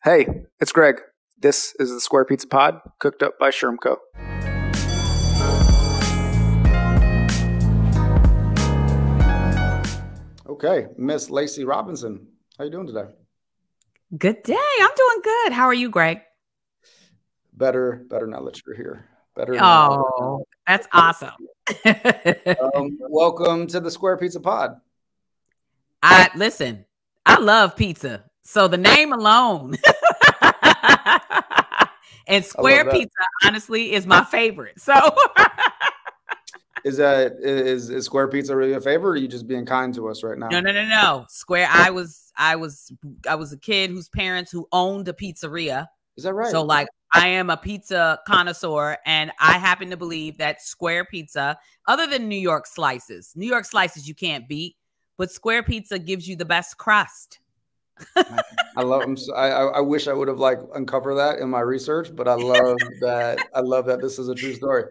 Hey, it's Greg. This is the Square Pizza Pod, cooked up by Shermco. Okay, Miss Lacey Robinson, how you doing today? Good day. I'm doing good. How are you, Greg? Better now that you're here. That's awesome. Welcome to the Square Pizza Pod. Listen, I love pizza. So the name alone and Square Pizza, honestly, is my favorite. So is Square Pizza really a favorite, or are you just being kind to us right now? No. Square. I was a kid whose parents who owned a pizzeria. Is that right? So like I am a pizza connoisseur, and I happen to believe that Square Pizza, other than New York slices you can't beat, but Square Pizza gives you the best crust. I love them. I wish I would have uncovered that in my research, but I love that. I love that this is a true story.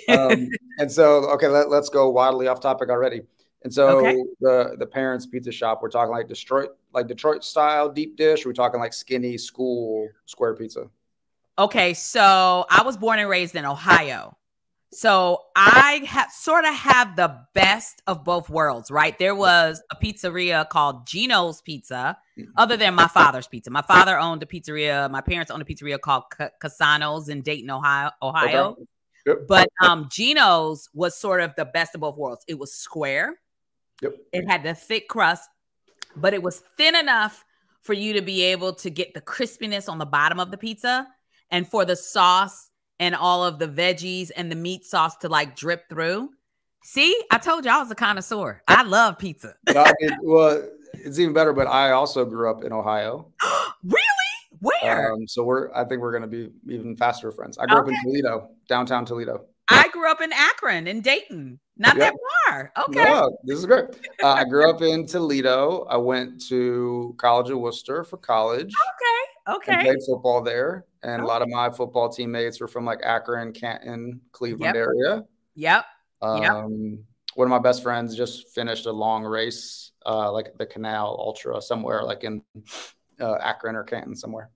And so, okay, let's go wildly off topic already. And so the parents' pizza shop, we're talking Detroit style deep dish. We're talking like skinny school Square Pizza. Okay, so I was born and raised in Ohio. So I sort of have the best of both worlds, right? There was a pizzeria called Gino's Pizza, other than my father's pizza. My father owned a pizzeria. My parents owned a pizzeria called Casano's in Dayton, Ohio. Okay. Yep. But Gino's was sort of the best of both worlds. It was square. Yep. It had the thick crust, but it was thin enough for you to be able to get the crispiness on the bottom of the pizza, and for the sauce and all of the veggies and the meat sauce to like drip through. See, I told you I was a connoisseur. I love pizza. Well, it's even better, but I also grew up in Ohio. Really? Where? I think we're going to be even faster friends. I grew up in Toledo, downtown Toledo. I grew up in Akron and Dayton. Not that far. Okay. No, this is great. I grew up in Toledo. I went to College of Worcester for college. Okay. And played football there. And a lot of my football teammates were from like Akron, Canton, Cleveland area. Yep. One of my best friends just finished a long race, like the Canal Ultra somewhere, like in Akron or Canton somewhere.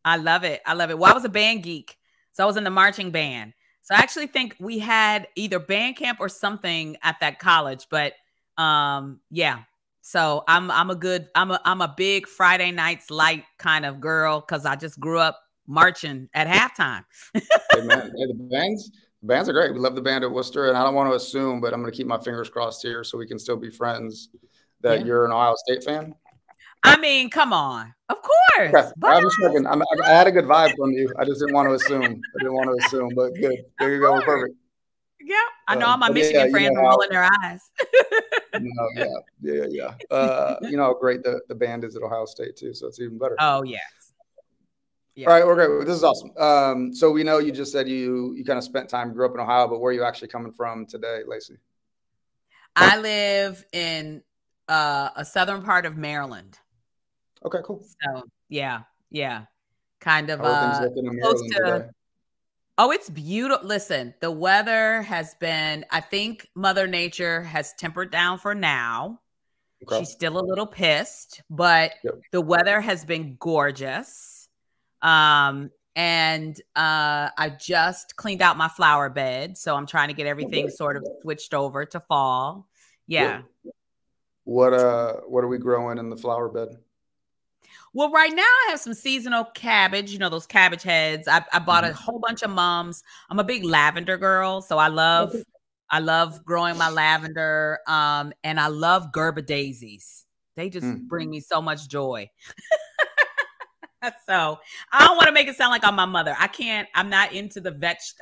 I love it. Well, I was a band geek, so I was in the marching band. So I actually think we had either band camp or something at that college. But yeah. So I'm a big Friday nights light kind of girl because I just grew up marching at halftime. Hey, man. Hey, the bands are great. We love the band at Worcester, and I don't want to assume, but I'm going to keep my fingers crossed here so we can still be friends, that you're an Ohio State fan. I mean, come on. Of course. Okay. I had a good vibe from you. I just didn't want to assume. But good. There you go. We're perfect. Yeah. I know all my Michigan friends are rolling their eyes. Yeah. You know how great the band is at Ohio State, too. So it's even better. Oh, yes. Yeah. All right. We're great. This is awesome. So we know you just said you kind of spent time, grew up in Ohio, but where are you actually coming from today, Lacey? I live in a southern part of Maryland. Okay, cool. So yeah. Kind of close to. Oh, it's beautiful. Listen, the weather has been, I think Mother Nature has tempered down for now. Okay. She's still a little pissed, but the weather has been gorgeous. And I just cleaned out my flower bed, so I'm trying to get everything sort of switched over to fall. Yeah. What are we growing in the flower bed? Well, right now I have some seasonal cabbage, you know, those cabbage heads. I bought a whole bunch of mums. I'm a big lavender girl, so I love growing my lavender. And I love Gerber daisies. They just bring me so much joy. So I don't want to make it sound like I'm my mother. I'm not into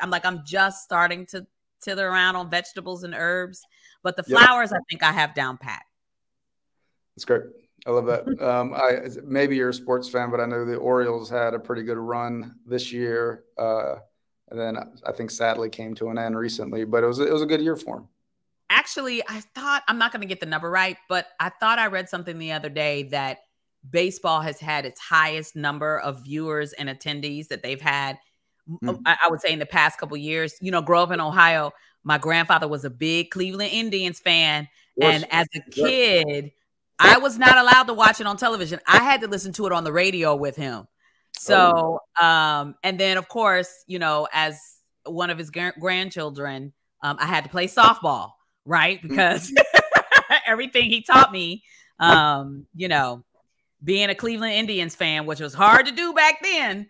I'm just starting to tither around on vegetables and herbs, but the flowers, I think I have down pat. That's great. I love that. Maybe you're a sports fan, but I know the Orioles had a pretty good run this year. And then I think sadly came to an end recently, but it was a good year for them. Actually, I thought, I'm not going to get the number right, but I thought I read something the other day that baseball has had its highest number of viewers and attendees that they've had, I would say, in the past couple of years. You know, grow up in Ohio, my grandfather was a big Cleveland Indians fan. And as a kid, I was not allowed to watch it on television. I had to listen to it on the radio with him. So, and then of course, you know, as one of his grandchildren, I had to play softball, right? Because everything he taught me, you know, being a Cleveland Indians fan, which was hard to do back then.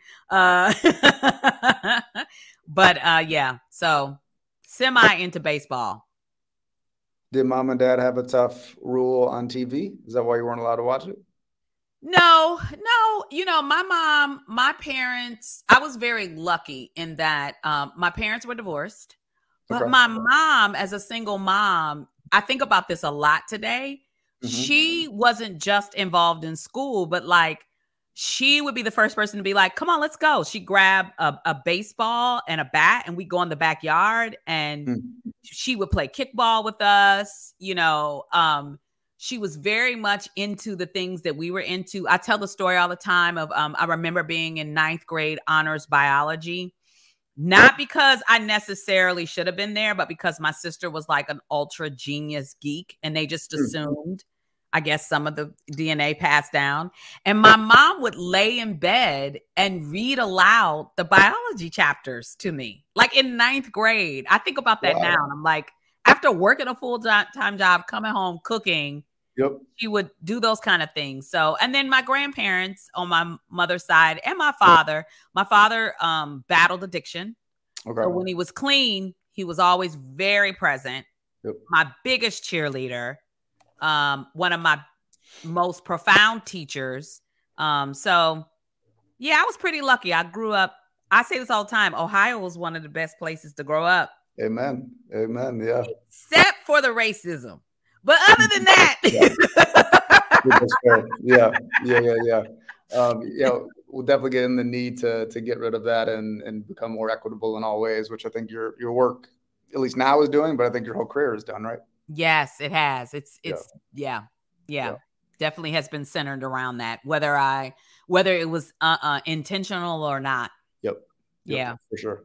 But yeah, so semi into baseball. Did mom and dad have a tough rule on TV? Is that why you weren't allowed to watch it? No. You know, my parents, I was very lucky in that my parents were divorced, but my mom, as a single mom, I think about this a lot today. She wasn't just involved in school, but like she would be the first person to be like, come on, let's go. She'd grab a baseball and a bat and we'd go in the backyard and she would play kickball with us. You know, she was very much into the things that we were into. I tell the story all the time of I remember being in 9th grade honors biology, not because I necessarily should have been there, but because my sister was like an ultra genius geek and they just assumed, I guess, some of the DNA passed down. And my mom would lay in bed and read aloud the biology chapters to me, like in 9th grade. I think about that now. And I'm like, after working a full-time job, coming home, cooking, she would do those kind of things. So, and then my grandparents on my mother's side and my father battled addiction. So when he was clean, he was always very present. My biggest cheerleader, one of my most profound teachers. So yeah, I was pretty lucky. I grew up, I say this all the time, Ohio was one of the best places to grow up. Amen. Yeah. Except for the racism. But other than that, yeah. We'll definitely get in the need to get rid of that and become more equitable in all ways, which I think your work, at least now, is doing, but I think your whole career is done, right? Yes, it has. It's definitely has been centered around that, whether it was intentional or not. Yeah, for sure.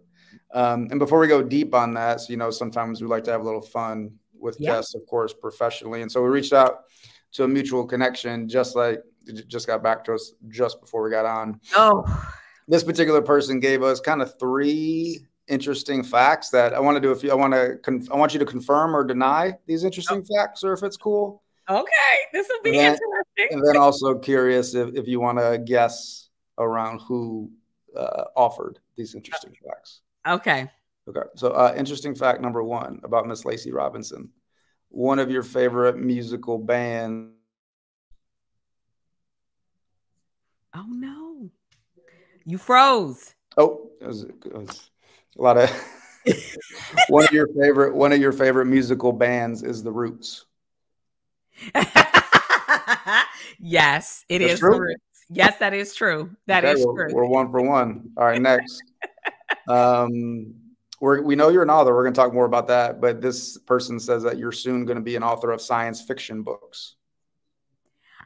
And before we go deep on that, so, you know, sometimes we like to have a little fun with guests, of course, professionally. And so we reached out to a mutual connection, just got back to us just before we got on. This particular person gave us kind of 3 interesting facts that I want to do. I want you to confirm or deny these interesting facts, or if it's cool. Okay, this will be interesting. And then also curious if you want to guess around who offered these interesting facts. Okay. So interesting fact number 1 about Miss Lacey Robinson. One of your favorite musical bands. Oh no, you froze. Oh, it was a lot of one of your favorite musical bands is The Roots. Yes, it is true. The Roots. Yes, that is true. That is true. We're 1 for 1. All right, next. We know you're an author. We're going to talk more about that. But this person says that you're soon going to be an author of science fiction books.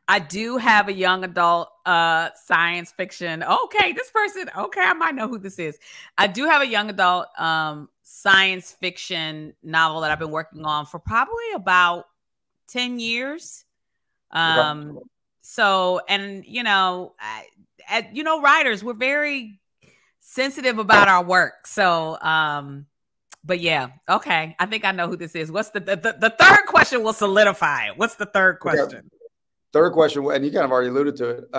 I do have a young adult science fiction. Okay, this person. Okay, I might know who this is. I do have a young adult science fiction novel that I've been working on for probably about 10 years. So, and you know, writers, we're very sensitive about our work. So, but yeah, okay. I think I know who this is. What's the third question will solidify it. What's the third question? Third question, and you kind of already alluded to it.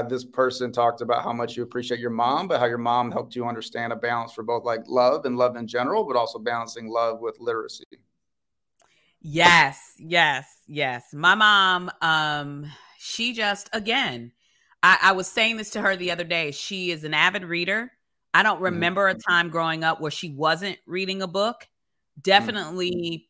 This person talked about how much you appreciate your mom, but how your mom helped you understand a balance for both like love and love in general, but also balancing love with literacy. Yes. My mom, she just, again, I was saying this to her the other day. She is an avid reader. I don't remember a time growing up where she wasn't reading a book. Definitely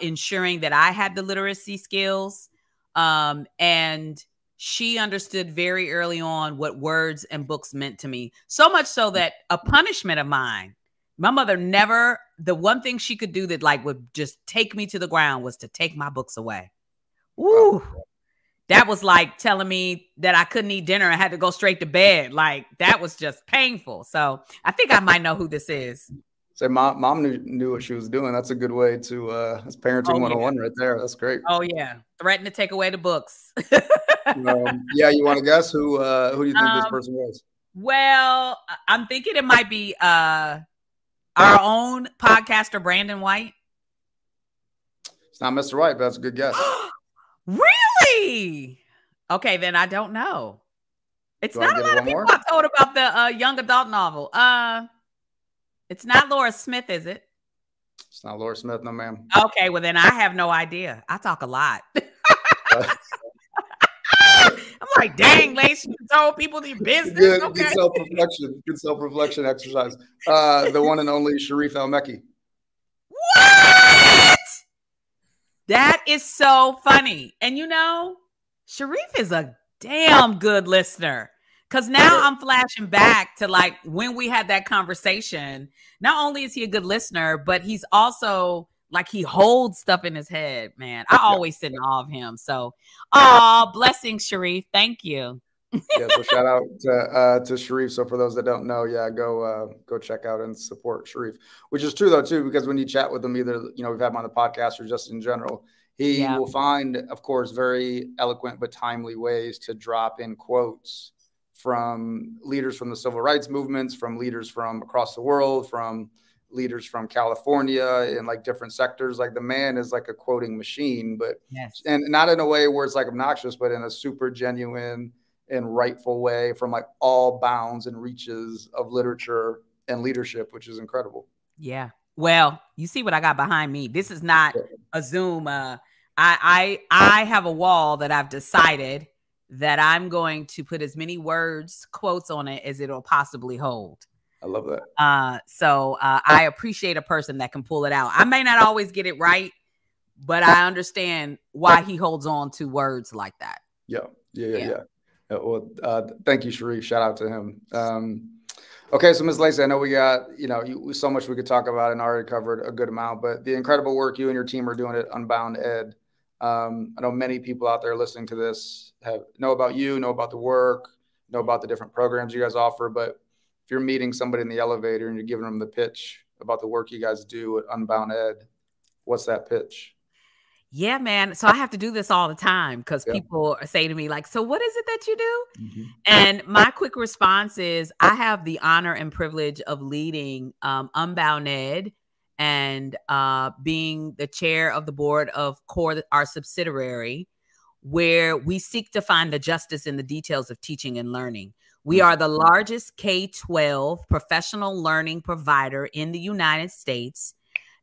ensuring that I had the literacy skills. And she understood very early on what words and books meant to me. So much so that a punishment of mine, my mother never, the one thing she could do that like would just take me to the ground was to take my books away. Woo. That was like telling me that I couldn't eat dinner and had to go straight to bed. Like that was just painful. So I think I might know who this is. So mom knew what she was doing. That's a good way to, that's parenting 101 right there. That's great. Oh yeah. Threatened to take away the books. Yeah. You want to guess who do you think this person was? Well, I'm thinking it might be our own podcaster, Brandon White. It's not Mr. White, but that's a good guess. Really? Okay, then I don't know. It's not a lot of people I've told about the young adult novel. It's not Laura Smith, is it? It's not Laura Smith, no ma'am. Okay, well then I have no idea. I talk a lot. I'm like, dang, Lacey, you told people their business. Good self-reflection. Good self-reflection exercise. The one and only Sharif El-Mekki. What? That is so funny. And you know, Sharif is a damn good listener. Because now I'm flashing back to like when we had that conversation. Not only is he a good listener, but he's also like he holds stuff in his head, man. I always sit in awe of him. So, blessings, Sharif. Thank you. Yeah, so shout out to Sharif. So for those that don't know, go check out and support Sharif, which is true though too, because when you chat with him, either we've had him on the podcast or just in general, he will find, of course, very eloquent but timely ways to drop in quotes from leaders from the civil rights movements, from leaders from across the world, from leaders from California in like different sectors. Like the man is like a quoting machine, but and not in a way where it's like obnoxious, but in a super genuine and rightful way from like all bounds and reaches of literature and leadership, which is incredible. Yeah. Well, you see what I got behind me. This is not a Zoom. I have a wall that I've decided that I'm going to put as many quotes on it as it'll possibly hold. I love that. So I appreciate a person that can pull it out. I may not always get it right, but I understand why he holds on to words like that. Yeah. Well, thank you, Sharif. Shout out to him. Okay, so Ms. Lacey, I know we got, so much we could talk about and already covered a good amount, but the incredible work you and your team are doing at UnboundEd. I know many people out there listening to this know about you, know about the work, know about the different programs you guys offer. But if you're meeting somebody in the elevator and you're giving them the pitch about the work you guys do at UnboundEd, what's that pitch? Yeah, man. So I have to do this all the time because people say to me like, so what is it that you do? Mm-hmm. And my quick response is I have the honor and privilege of leading UnboundEd and being the chair of the board of CORE, our subsidiary, where we seek to find the justice in the details of teaching and learning. We are the largest K-12 professional learning provider in the United States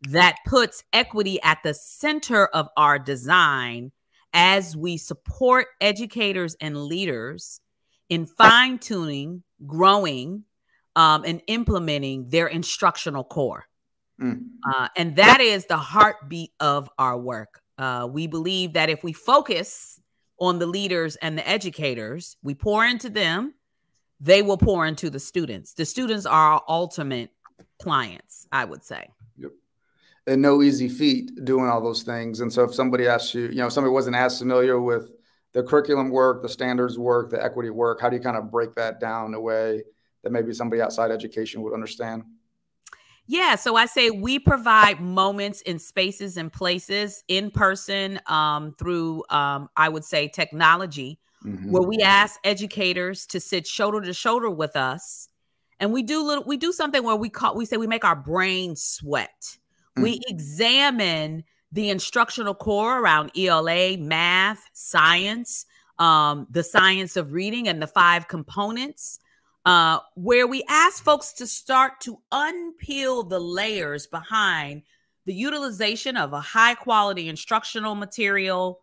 that puts equity at the center of our design as we support educators and leaders in fine-tuning, growing, and implementing their instructional core. And that is the heartbeat of our work. We believe that if we focus on the leaders and the educators, we pour into them, they will pour into the students. The students are our ultimate clients, I would say. Yep. And no easy feat doing all those things. And so if somebody asks you, somebody wasn't as familiar with the curriculum work, the standards work, the equity work, how do you kind of break that down in a way that maybe somebody outside education would understand? Yeah, so I say we provide moments in spaces and places in person through, I would say, technology, where we ask educators to sit shoulder to shoulder with us, and we do something where we say we make our brain sweat. We examine the instructional core around ELA, math, science, the science of reading, and the 5 components. Where we ask folks to start to unpeel the layers behind the utilization of a high quality instructional material,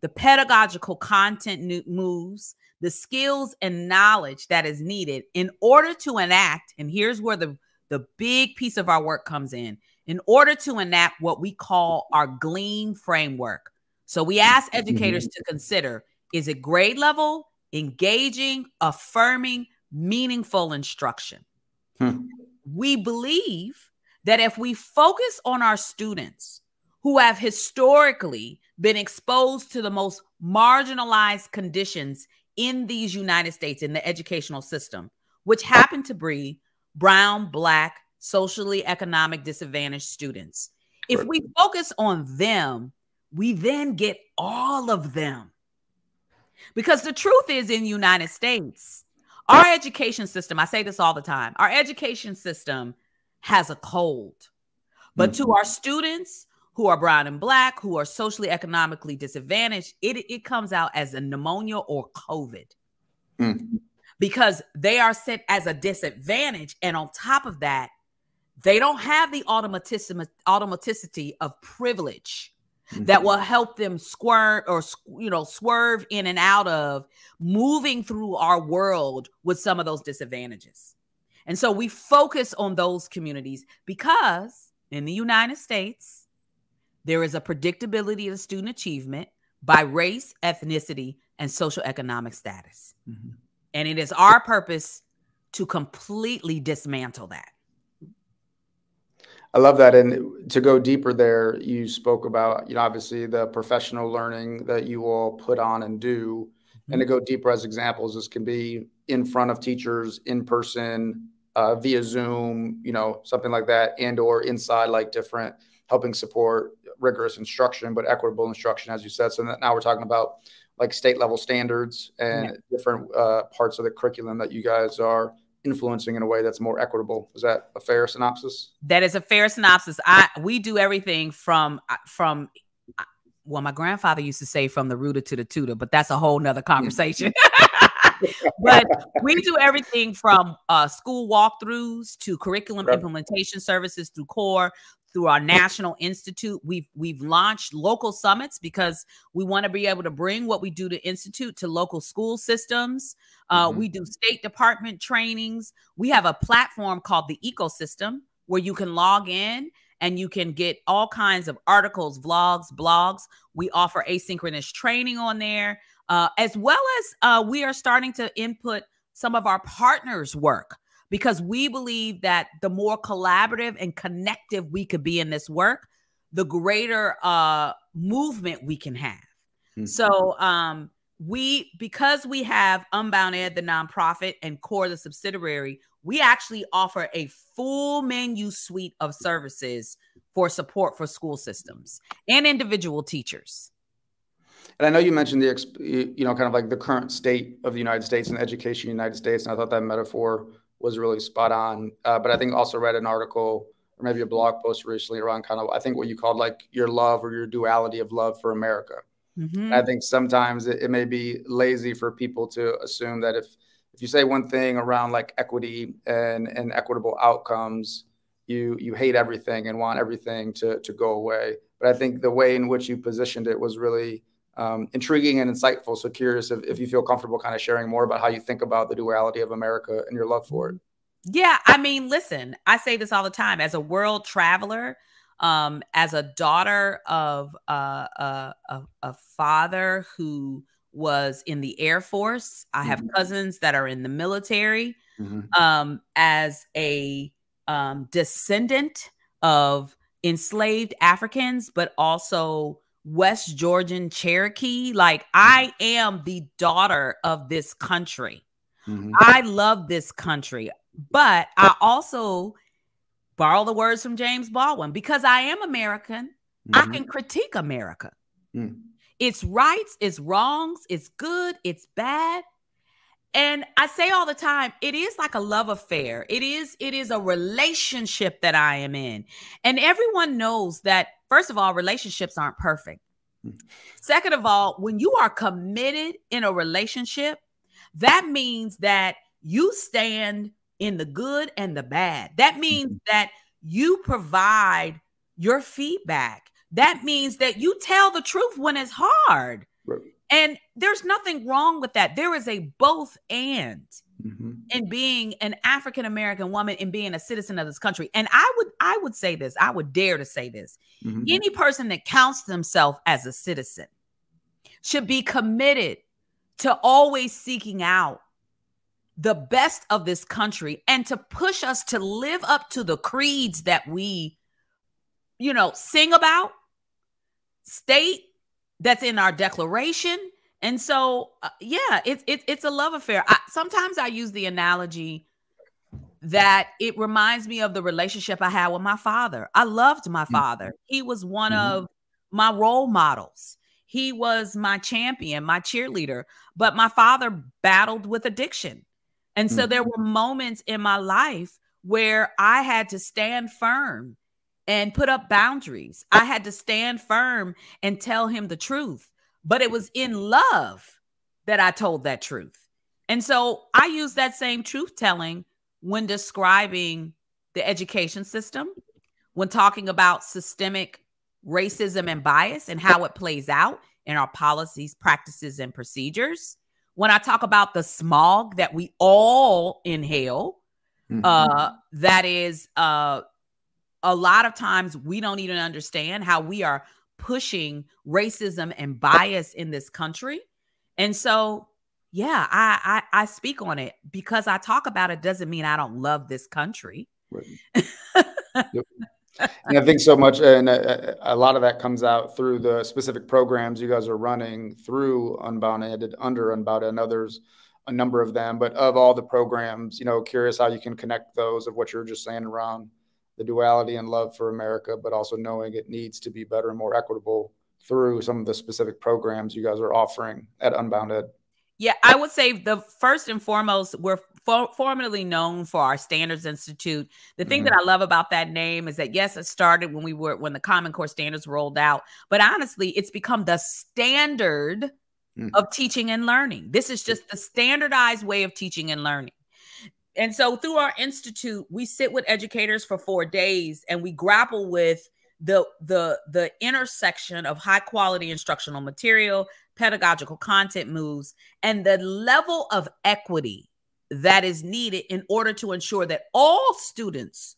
the pedagogical content moves, the skills and knowledge that is needed in order to enact, and here's where the big piece of our work comes in order to enact what we call our GLEAN framework. So we ask educators to consider, is it grade level, engaging, affirming, meaningful instruction? We believe that if we focus on our students who have historically been exposed to the most marginalized conditions in these United States, in the educational system, which happen to be brown, Black, socially economic disadvantaged students. If we focus on them, we then get all of them. Because the truth is, in the United States, Our education system, I say this all the time, our education system has a cold. But to our students who are brown and black, who are socially, economically disadvantaged, it comes out as a pneumonia or COVID. Because they are set as a disadvantage. And on top of that, they don't have the automaticity of privilege that will help them swerve in and out of moving through our world with some of those disadvantages. And so we focus on those communities because in the United States, there is a predictability of student achievement by race, ethnicity, and social economic status. And it is our purpose to completely dismantle that. I love that. And to go deeper there, you spoke about, obviously the professional learning that you all put on and do. And to go deeper as examples, this can be in front of teachers, in person, via Zoom, something like that, and or inside, like different helping support rigorous instruction, but equitable instruction, as you said. So now we're talking about like state level standards and different parts of the curriculum that you guys are influencing in a way that's more equitable. Is that a fair synopsis? That is a fair synopsis. We do everything from well, my grandfather used to say from the rooter to the tutor, but that's a whole nother conversation. But we do everything from school walkthroughs to curriculum implementation services through CORE, through our national institute. We've launched local summits because we want to be able to bring what we do to institute to local school systems. We do State Department trainings. We have a platform called the Ecosystem where you can log in and you can get all kinds of articles, vlogs, blogs. We offer asynchronous training on there, as well as we are starting to input some of our partners' work, because we believe that the more collaborative and connective we could be in this work, the greater movement we can have. So because we have UnboundEd, the nonprofit, and CORE, the subsidiary, we actually offer a full menu suite of services for support for school systems and individual teachers. And I know you mentioned kind of like the current state of the United States and education in the United States. And I thought that metaphor was really spot on. But I think also read an article or maybe a blog post recently around kind of, I think what you called like your love or your duality of love for America. I think sometimes it may be lazy for people to assume that if you say one thing around like equity and equitable outcomes, you hate everything and want everything to go away. But I think the way in which you positioned it was really intriguing and insightful. So curious if you feel comfortable kind of sharing more about how you think about the duality of America and your love for it. Yeah, I mean, listen, I say this all the time. As a world traveler, as a daughter of a father who was in the Air Force, I have cousins that are in the military. As a descendant of enslaved Africans, but also West Georgian Cherokee, like I am the daughter of this country. I love this country, but I also borrow the words from James Baldwin. Because I am American, I can critique America. Its rights, its wrongs, it's good, it's bad. And I say all the time, it is like a love affair. It is a relationship that I am in. And everyone knows that, first of all, relationships aren't perfect. Second of all, when you are committed in a relationship, that means that you stand in the good and the bad. That means that you provide your feedback. That means that you tell the truth when it's hard. And there's nothing wrong with that. There is a both and in being an African-American woman and being a citizen of this country. And I would say this, I would dare to say this. Any person that counts themselves as a citizen should be committed to always seeking out the best of this country and to push us to live up to the creeds that we, sing about, state that's in our declaration. And so, yeah, it's a love affair. Sometimes I use the analogy that it reminds me of the relationship I had with my father. I loved my father. He was one of my role models. He was my champion, my cheerleader. But my father battled with addiction. And so there were moments in my life where I had to stand firm and put up boundaries. I had to stand firm and tell him the truth. But it was in love that I told that truth. And so I use that same truth telling when describing the education system, when talking about systemic racism and bias and how it plays out in our policies, practices, and procedures. When I talk about the smog that we all inhale, that is a lot of times we don't even understand how we are pushing racism and bias in this country. And so, yeah, I speak on it because I talk about it doesn't mean I don't love this country. Right. Yep. And I think so much, and a lot of that comes out through the specific programs you guys are running through UnboundEd, under UnboundEd. I know there's a number of them, but of all the programs, curious how you can connect those of what you're just saying around the duality and love for America, but also knowing it needs to be better and more equitable through some of the specific programs you guys are offering at UnboundEd. Yeah, I would say the first and foremost, we're formerly known for our Standards Institute. The thing that I love about that name is that, yes, it started when the Common Core standards rolled out, but honestly, it's become the standard of teaching and learning. This is just the standardized way of teaching and learning. And so through our institute, we sit with educators for 4 days and we grapple with the intersection of high quality instructional material, pedagogical content moves, and the level of equity that is needed in order to ensure that all students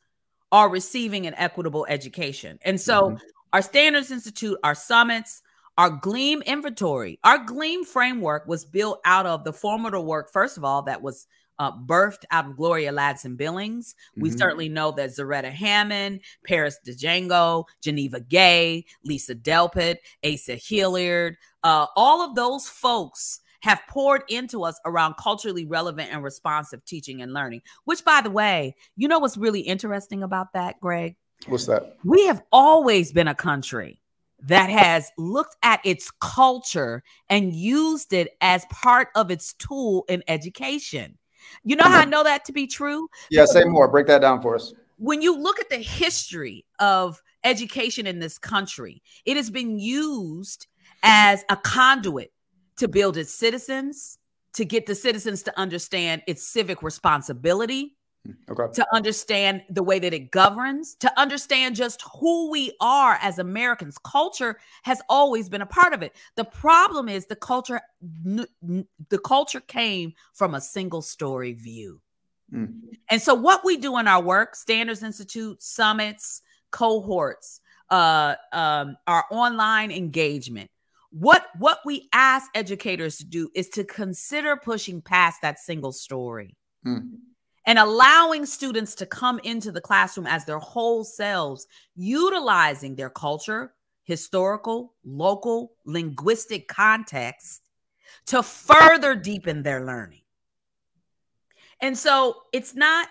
are receiving an equitable education. And so our Standards Institute, our summits, our GLEAM inventory, our GLEAM framework was built out of the formative work, first of all, that was birthed out of Gloria Ladson-Billings. We certainly know that Zaretta Hammond, Paris DeDjango, Geneva Gay, Lisa Delpit, Asa Hilliard, all of those folks have poured into us around culturally relevant and responsive teaching and learning, which, by the way, you know what's really interesting about that, Greg? What's that? We have always been a country that has looked at its culture and used it as part of its tool in education. You know how I know that to be true? Yeah, say more. Break that down for us. When you look at the history of education in this country, it has been used as a conduit to build its citizens, to get the citizens to understand its civic responsibility, to understand the way that it governs, to understand just who we are as Americans. Culture has always been a part of it. The problem is the culture came from a single story view. And so what we do in our work, Standards Institute, summits, cohorts, our online engagement, what we ask educators to do is to consider pushing past that single story. And allowing students to come into the classroom as their whole selves, utilizing their culture, historical, local, linguistic context to further deepen their learning. And so it's not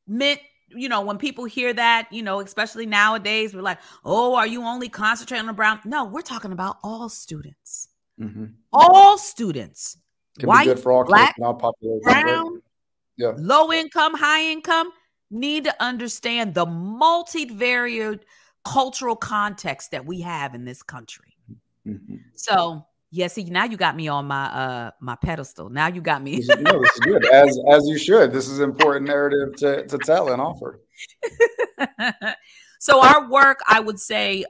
meant, when people hear that, especially nowadays, we're like, oh, are you only concentrating on brown? No, we're talking about all students. All students. Can white, be good for all black, kids and all populations, brown, right? Yeah. Low income, high income, need to understand the multivariate cultural context that we have in this country. So, see, now you got me on my my pedestal. Now you got me. This is good, as you should. This is an important narrative to tell and offer. So our work, I would say,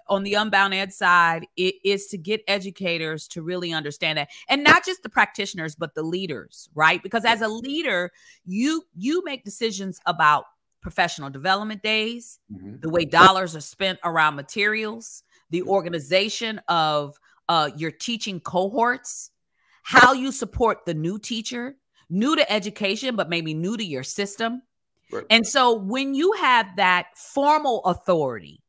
on the UnboundEd side, it is to get educators to really understand that, and not just the practitioners, but the leaders, right? Because as a leader, you make decisions about professional development days, the way dollars are spent around materials, the organization of your teaching cohorts, how you support the new teacher, new to education, but maybe new to your system. Right. And so when you have that formal authority,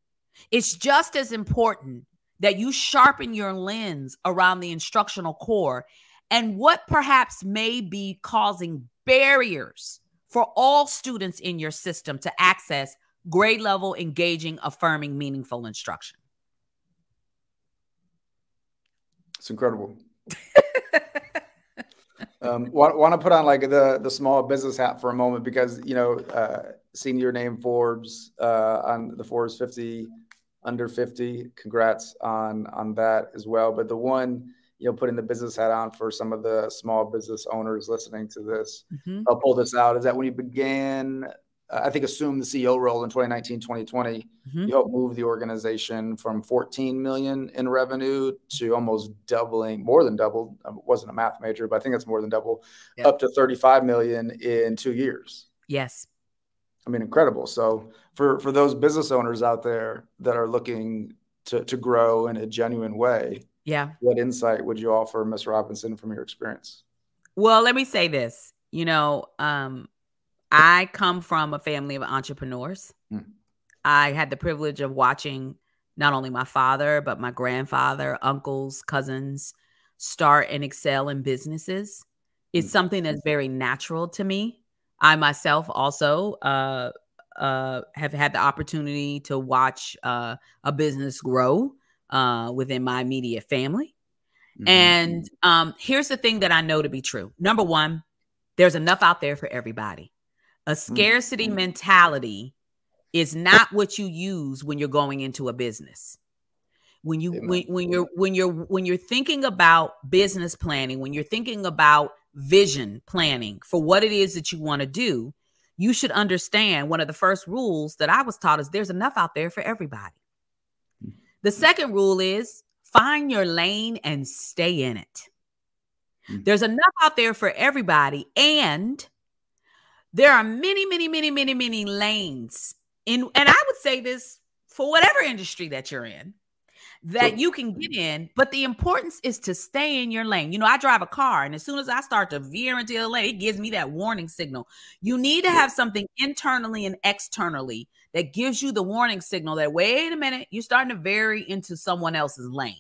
it's just as important that you sharpen your lens around the instructional core and what perhaps may be causing barriers for all students in your system to access grade level, engaging, affirming, meaningful instruction. It's incredible. Want to put on like the small business hat for a moment, because, you know, seeing your name Forbes on the Forbes 50 under 50, congrats on that as well. But the one, you know, putting the business hat on for some of the small business owners listening to this, I'll pull this out, is that when you began, I think, assume the CEO role in 2019, 2020, you helped move the organization from 14 million in revenue to almost doubling, more than double. I wasn't a math major, but I think it's more than double, up to 35 million in 2 years. Yes. I mean, incredible. So for those business owners out there that are looking to grow in a genuine way, what insight would you offer, Ms. Robinson, from your experience? Well, let me say this. You know, I come from a family of entrepreneurs. I had the privilege of watching not only my father, but my grandfather, uncles, cousins start and excel in businesses. It's something that's very natural to me. I myself also have had the opportunity to watch a business grow within my immediate family. And here's the thing that I know to be true. Number one, there's enough out there for everybody. A scarcity mentality is not what you use when you're going into a business. When you're thinking about business planning, when you're thinking about vision planning for what it is that you want to do, you should understand one of the first rules that I was taught is there's enough out there for everybody. The second rule is find your lane and stay in it. There's enough out there for everybody, and there are many, many, many, many, many lanes in, and I would say this for whatever industry that you're in, that you can get in, but the importance is to stay in your lane. You know, I drive a car, and as soon as I start to veer into the lane, it gives me that warning signal. You need to have something internally and externally that gives you the warning signal that, wait a minute, you're starting to vary into someone else's lane.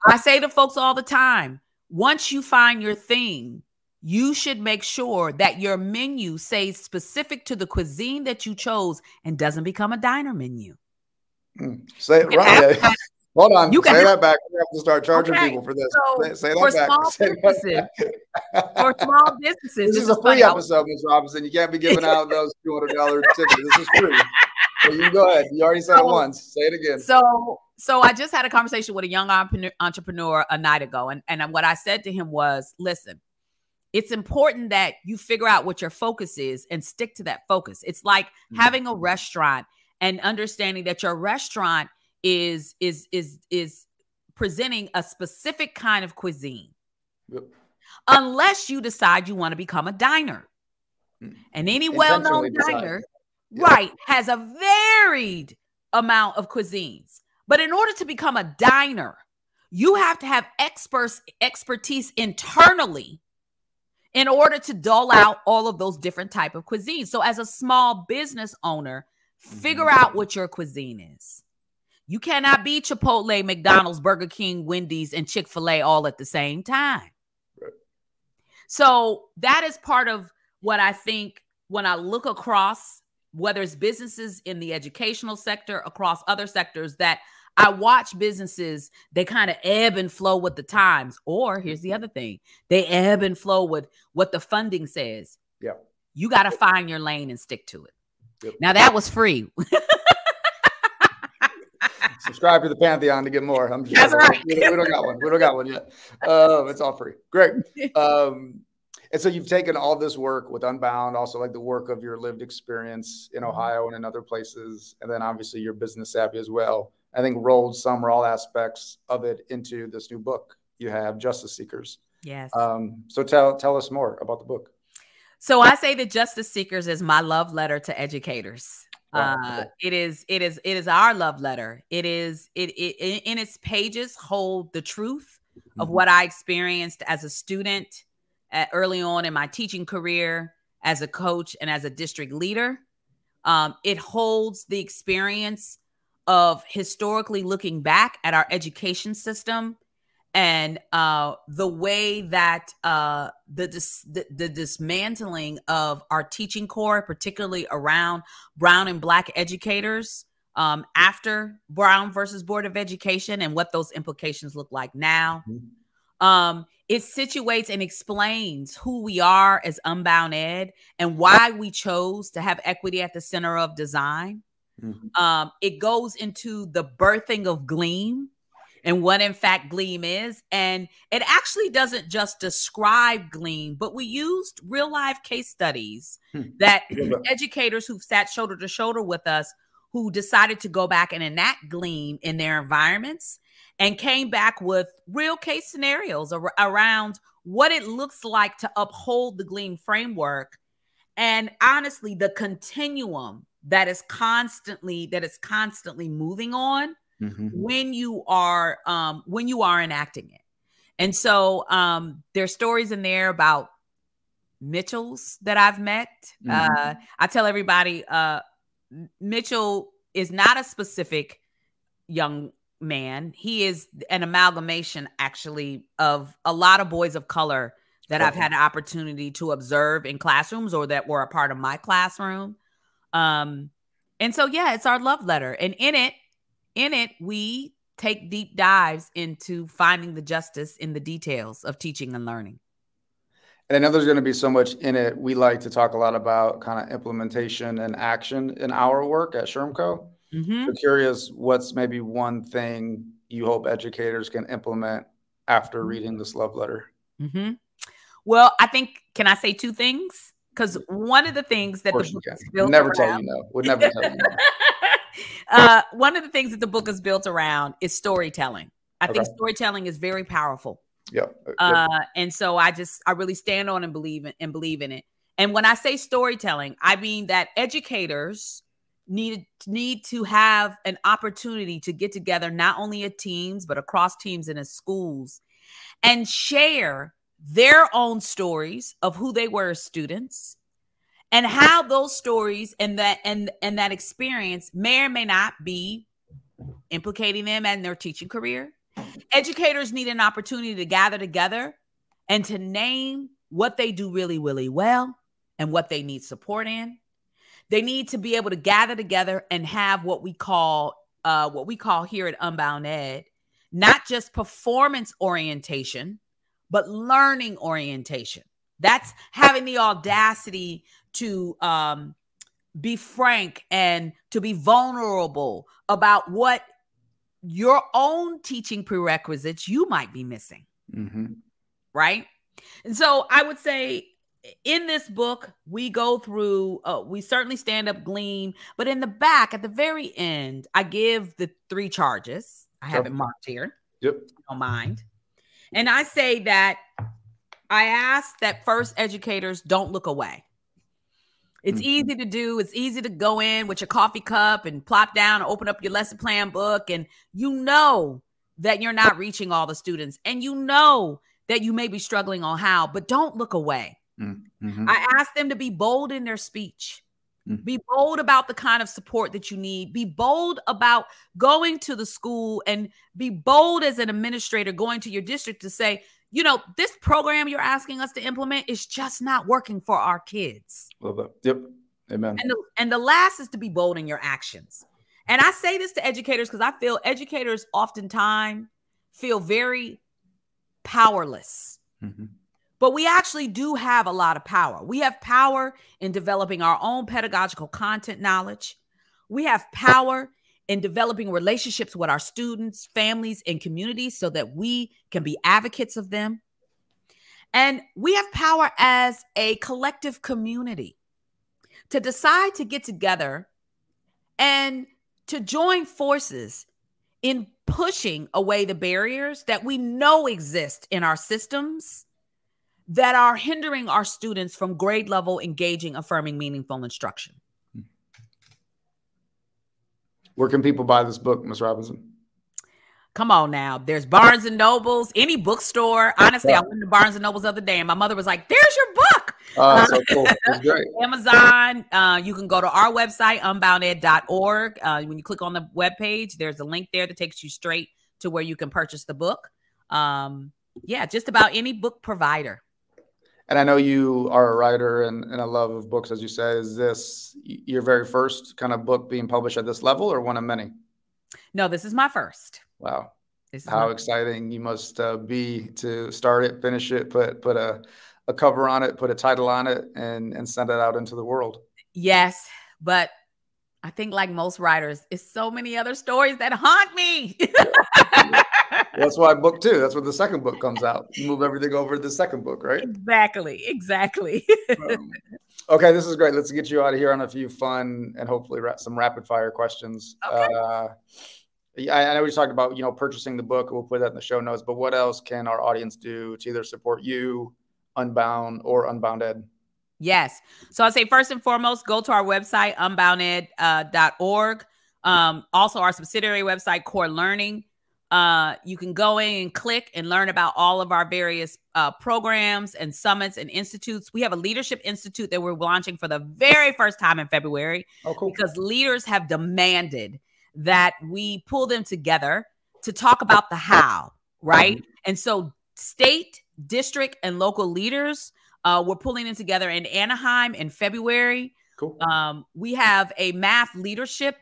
I say to folks all the time, once you find your thing, you should make sure that your menu stays specific to the cuisine that you chose and doesn't become a diner menu. Say it right. Hold on. Say that back. We have to start charging people for this. So say that back. For small businesses. This is a free episode, Ms. Robinson. You can't be giving out those $200 tickets. This is free. So you go ahead. You already said it once. Say it again. So I just had a conversation with a young entrepreneur a night ago. And what I said to him was, listen, it's important that you figure out what your focus is and stick to that focus. It's like having a restaurant and understanding that your restaurant is presenting a specific kind of cuisine. Unless you decide you want to become a diner. And any well-known diner, has a varied amount of cuisines. But in order to become a diner, you have to have expertise internally in order to dole out all of those different type of cuisines. So as a small business owner, figure out what your cuisine is. You cannot be Chipotle, McDonald's, Burger King, Wendy's, and Chick-fil-A all at the same time. So that is part of what I think when I look across, whether it's businesses in the educational sector, across other sectors, that I watch businesses, they kind of ebb and flow with the times. Or here's the other thing, they ebb and flow with what the funding says. You got to find your lane and stick to it. Now that was free. Subscribe to the Pantheon to get more. I'm just we don't got one. We don't got one yet. It's all free. Great. And so you've taken all this work with Unbound, also like the work of your lived experience in Ohio and in other places, and then obviously your business savvy as well. I think rolled some or all aspects of it into this new book you have, Justice Seekers. Yes. So tell us more about the book. So I say that Justice Seekers is my love letter to educators. It is our love letter. It in its pages hold the truth of what I experienced as a student early on in my teaching career, as a coach, and as a district leader. It holds the experience of historically looking back at our education system and the way that the dismantling of our teaching corps, particularly around Brown and Black educators after Brown versus Board of Education, and what those implications look like now. It situates and explains who we are as Unbound Ed and why we chose to have equity at the center of design. It goes into the birthing of Gleam and what in fact Gleam is. And it actually doesn't just describe Gleam, but we used real life case studies that educators who've sat shoulder to shoulder with us, who decided to go back and enact Gleam in their environments, and came back with real case scenarios around what it looks like to uphold the Gleam framework. And honestly, the continuum that is constantly moving on when you are enacting it. And so there's stories in there about Mitchells that I've met. I tell everybody, Mitchell is not a specific young man. He is an amalgamation, actually, of a lot of boys of color that I've had an opportunity to observe in classrooms or that were a part of my classroom. And so, yeah, it's our love letter. And in it, we take deep dives into finding the justice in the details of teaching and learning. And I know there's going to be so much in it. We like to talk a lot about kind of implementation and action in our work at SHRMCO. So curious, what's maybe one thing you hope educators can implement after reading this love letter? Well, I think, can I say two things? Because one of the things that the book is built around, tell you no. Would never tell you no. One of the things that the book is built around is storytelling. I think storytelling is very powerful. And so I really stand on and believe in it. And when I say storytelling, I mean that educators need to have an opportunity to get together, not only at teams, but across teams and as schools, and share their own stories of who they were as students and how those stories and that experience may or may not be implicating them in their teaching career. Educators need an opportunity to gather together and to name what they do really, really well and what they need support in. They need to be able to gather together and have what we call here at UnboundEd, not just performance orientation, but learning orientation. That's having the audacity to be frank and to be vulnerable about what your own teaching prerequisites you might be missing. Right? And so I would say in this book, we go through, we certainly stand up Gleam, but in the back, at the very end, I give the 3 charges. I have it marked here. Don't mind. And I say that I ask that first educators don't look away. It's easy to do. It's easy to go in with your coffee cup and plop down and open up your lesson plan book. And you know that you're not reaching all the students. And you know that you may be struggling on how, but don't look away. I ask them to be bold in their speech. Be bold about the kind of support that you need. Be bold about going to the school and be bold as an administrator going to your district to say, you know, this program you're asking us to implement is just not working for our kids. Love that. Yep. Amen. And the last is to be bold in your actions. And I say this to educators because I feel educators oftentimes feel very powerless. But we actually do have a lot of power. We have power in developing our own pedagogical content knowledge. We have power in developing relationships with our students, families, and communities so that we can be advocates of them. And we have power as a collective community to decide to get together and to join forces in pushing away the barriers that we know exist in our systems that are hindering our students from grade level engaging, affirming, meaningful instruction. Where can people buy this book, Ms. Robinson? Come on now. There's Barnes and Nobles, any bookstore. Honestly, I went to Barnes and Nobles the other day and my mother was like, there's your book. So cool. That's great. Amazon. You can go to our website, unbounded.org. When you click on the webpage, there's a link there that takes you straight to where you can purchase the book. Yeah, just about any book provider. And I know you are a writer and a love of books, as you say. Is this your very first kind of book being published at this level or one of many? No, this is my first. Wow. How exciting you must be to start it, finish it, put a cover on it, put a title on it, and send it out into the world. Yes, but I think like most writers, it's so many other stories that haunt me. Well, that's why book 2. That's when the second book comes out. You move everything over to the second book, right? Exactly. Okay, this is great. Let's get you out of here on a few fun and hopefully some rapid fire questions. Okay. I know we talked about, purchasing the book. We'll put that in the show notes. But what else can our audience do to either support you, Unbound, or UnboundEd? Yes. So I'll say first and foremost, go to our website, UnboundEd.org. Also, our subsidiary website, Core Learning. You can go in and click and learn about all of our various programs and summits and institutes. We have a leadership institute that we're launching for the very first time in February. Oh, cool. Because leaders have demanded that we pull them together to talk about the how, right? Mm-hmm. And so state, district, and local leaders, we're pulling them together in Anaheim in February. Cool. We have a math leadership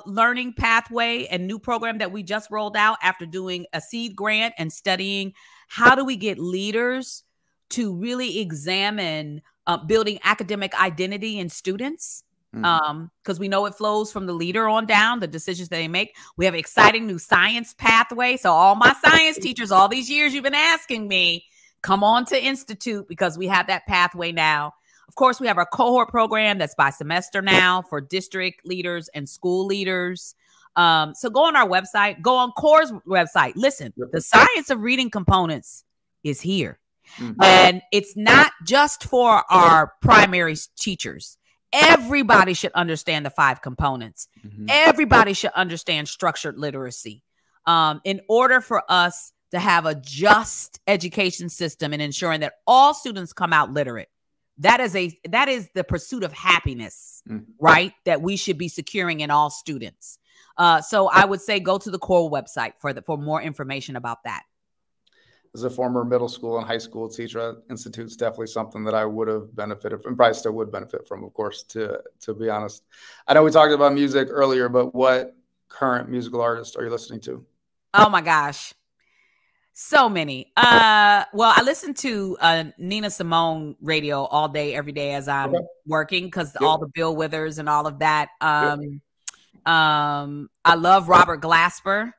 learning pathway and new program that we just rolled out after doing a seed grant and studying how do we get leaders to really examine building academic identity in students. Because we know it flows from the leader on down, the decisions that they make. We have an exciting new science pathway. So all my science teachers, all these years you've been asking me, come on to Institute because we have that pathway now. Of course, we have our cohort program that's by semester now for district leaders and school leaders. So go on our website, go on CORE's website. Listen, the science of reading components is here. And it's not just for our primary teachers. Everybody should understand the 5 components. Everybody should understand structured literacy in order for us to have a just education system and ensuring that all students come out literate. That is the pursuit of happiness, right? That we should be securing in all students. So I would say go to the CORE website for more information about that. As a former middle school and high school teacher, Institute's definitely something that I would have benefited from, and probably still would benefit from, of course, to be honest. I know we talked about music earlier, but what current musical artist are you listening to? Oh my gosh. So many. Well, I listen to Nina Simone radio all day, every day as I'm working because all the Bill Withers and all of that. I love Robert Glasper.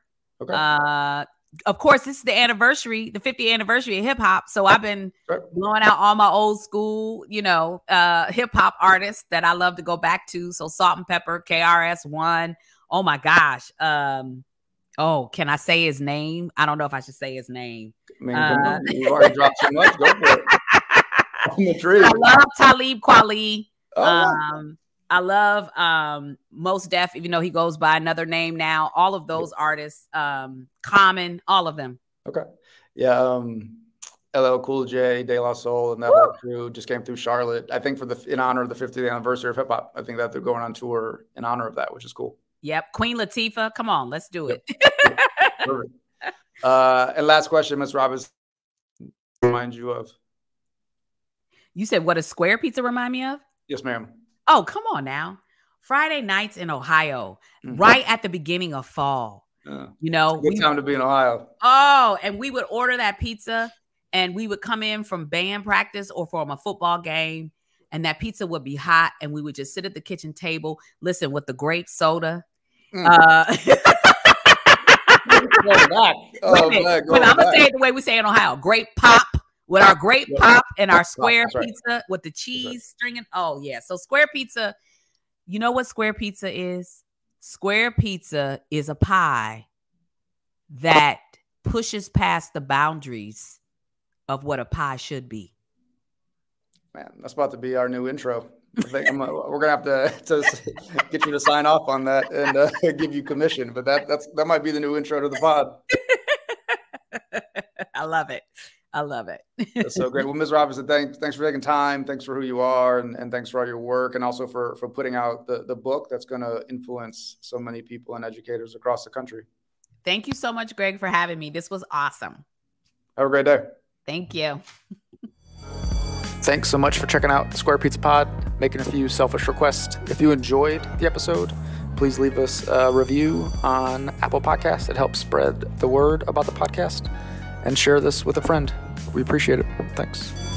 Of course, this is the 50th anniversary of hip hop. So I've been blowing out all my old school, hip hop artists that I love to go back to. So Salt and Pepper, KRS-One. Oh my gosh. Oh, can I say his name? I don't know if I should say his name. I mean, you've already dropped too much. Go for it. On the tree. I love Talib Kweli. I love Mos Def, even though he goes by another name now. All of those artists, Common, all of them. Okay. Yeah. LL Cool J, De La Soul, and that whole crew just came through Charlotte. I think in honor of the 50th anniversary of hip hop. I think that they're going on tour in honor of that, which is cool. Yep. Queen Latifah. Come on, let's do it. Perfect. And last question, Ms. Robinson, remind you of? You said what does Square Pizza remind me of? Yes, ma'am. Oh, come on now. Friday nights in Ohio, right at the beginning of fall. Good time to be in Ohio. Oh, and we would order that pizza and we would come in from band practice or from a football game. And that pizza would be hot. And we would just sit at the kitchen table, listen with the grape soda. Back. I'm going to say it the way we say it in Ohio. Grape pop. With our great pop and our square pizza with the cheese stringing. Oh, yeah. So square pizza, you know what square pizza is? Square pizza is a pie that pushes past the boundaries of what a pie should be. Man, that's about to be our new intro. I think we're going to have to get you to sign off on that and give you commission. But that might be the new intro to the pod. I love it. That's so great. Well, Ms. Robinson, thanks for taking time. Thanks for who you are, and thanks for all your work, and also for putting out the book that's going to influence so many people and educators across the country. Thank you so much, Greg, for having me. This was awesome. Have a great day. Thank you. Thanks so much for checking out the Square Pizza Pod, making a few selfish requests. If you enjoyed the episode, please leave us a review on Apple Podcasts. It helps spread the word about the podcast. And share this with a friend. We appreciate it. Thanks.